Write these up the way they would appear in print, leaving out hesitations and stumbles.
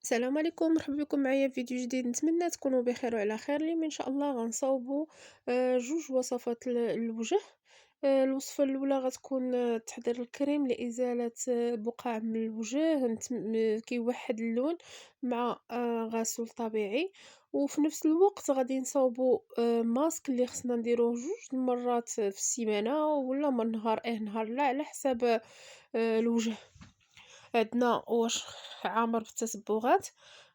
السلام عليكم، مرحبا بكم معايا في فيديو جديد. نتمنى تكونوا بخير وعلى خير. اليوم ان شاء الله غنصاوبوا جوج وصفات للوجه. الوصفه الاولى غتكون تحضير الكريم لازاله البقع من الوجه، كيوحد اللون مع غسول طبيعي. وفي نفس الوقت غادي نصاوبوا ماسك اللي خصنا نديروه جوج المرات في السيمانه، ولا من نهار نهار لا، على حساب الوجه عندنا واش عامر بالتتبعات.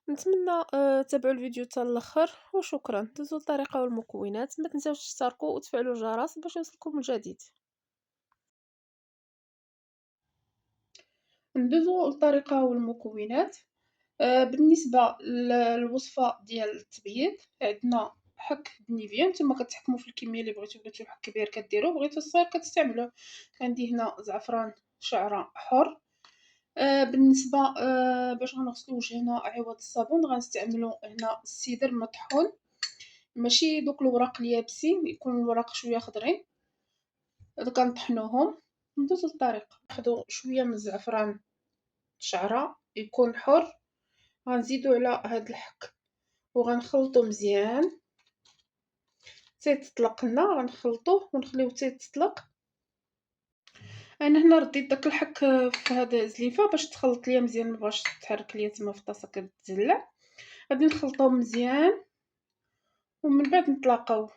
نتمنى تابعوا الفيديو حتى الاخر، وشكرا. دوزوا الطريقه والمكونات، ما تنساوش تشتركوا وتفعلوا الجرس باش يوصلكم الجديد. ندوزوا الطريقه والمكونات. بالنسبه للوصفه ديال التبييض عندنا حك بنيفيا، نتوما كتحكموا في الكميه اللي بغيتو الحك كبير كديروه، بغيتو الصغير كتستعملوه. عندي هنا زعفران شعره حر. بالنسبة باش غنغسلو وجهنا عوض الصابون غنستعملو هنا السيدر مطحون، ماشي دوك الوراق اليابسين، يكون الوراق شوية خضرين. هادو كنطحنوهم. ندوزو للطريقة. ناخدو شوية من الزعفران شعرة يكون حر، غنزيدو على هاد الحك وغنخلطو مزيان حتى يتطلق لنا. غنخلطوه ونخليوه حتى يتطلق. انا هنا رديت داك الحك في هاد الزليفه باش تخلط ليا مزيان، مبغاش تحرك ليا تما في الطاسه كتزلع. غادي نخلطوه مزيان ومن بعد نطلقوه.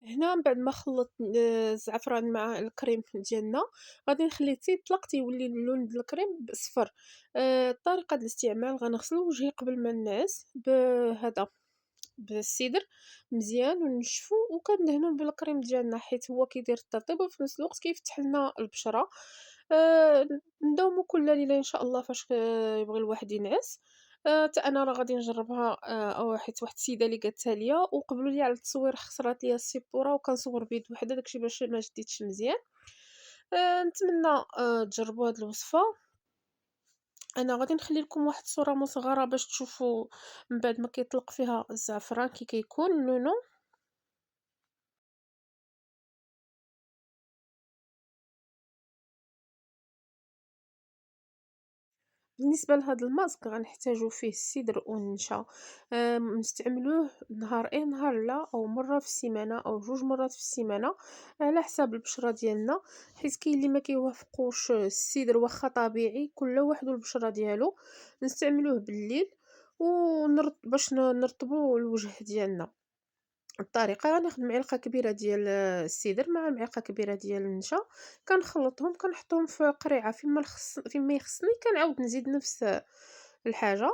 هنا من بعد ما خلطت الزعفران مع الكريم ديالنا، غادي نخليه حتى يطلق تيولي اللون ديال الكريم صفر. الطريقه ديال الاستعمال: غنغسلو وجهي قبل ما ننعس بهذا بالسيدر مزيان ونشفو، وكندهنو بالكريم ديالنا حيت هو كيدير الترطيب وفي نفس الوقت كيفتح لنا البشره. آه، نداومو كل ليله ان شاء الله فاش يبغي الواحد ينعس. حتى انا راه غادي نجربها، او حيت واحد السيده اللي قالتها ليا وقبلوا لي على التصوير خسرات ليا السيبوره وكنصور بيد وحده، داكشي باش ما شديتش مزيان. نتمنى تجربوا هاد الوصفه. انا غادي نخلي لكم واحد الصوره مصغره باش تشوفوا من بعد ما كيطلق فيها الزعفران كي كيكون لونو. بالنسبة لهاد الماسك غنحتاجو فيه السدر والنشا. نستعملوه نهار نهار لا، او مرة في السيمانة او جوج مرات في السيمانة على حساب البشرة ديالنا، حيت كاين اللي ما كيوافقوش السدر واخا طبيعي، كل واحد والبشرة ديالو. نستعملوه بالليل باش نرطبوا الوجه ديالنا. الطريقة: غناخد معلقة كبيرة ديال السدر مع معلقة كبيرة ديال النشا، كنخلطهم كنحطهم في قريعة فيما يخصني، كنعاود نزيد نفس الحاجة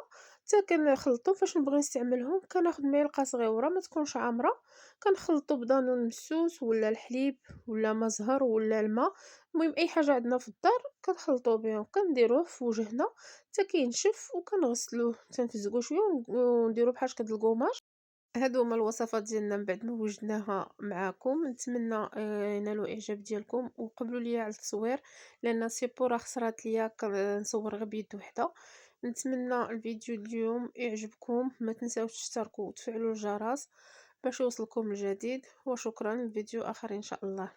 حتى كنخلطهم. فاش نبغي نستعملهم كناخد معلقة صغيورة ما تكونش عامرة، كنخلطو بدانون مسوس ولا الحليب ولا ما زهر ولا الماء، المهم اي حاجة عندنا في الدار كنخلطو بهم، كنديروه في وجهنا حتى كينشف وكنغسلوه، تنفزقو شوية ونديرو بحال هكا د الكوماج. هادو هما الوصفات ديالنا من بعد ما وجدناها معاكم. نتمنى ينالوا اعجاب ديالكم وقبلوا ليا على التصوير، لان سيبو راه خسرات ليا كنصور غير بيد وحده. نتمنى الفيديو اليوم يعجبكم، ما تنساوش تشتركوا وتفعلوا الجرس باش يوصلكم الجديد. وشكرا. الفيديو اخر ان شاء الله.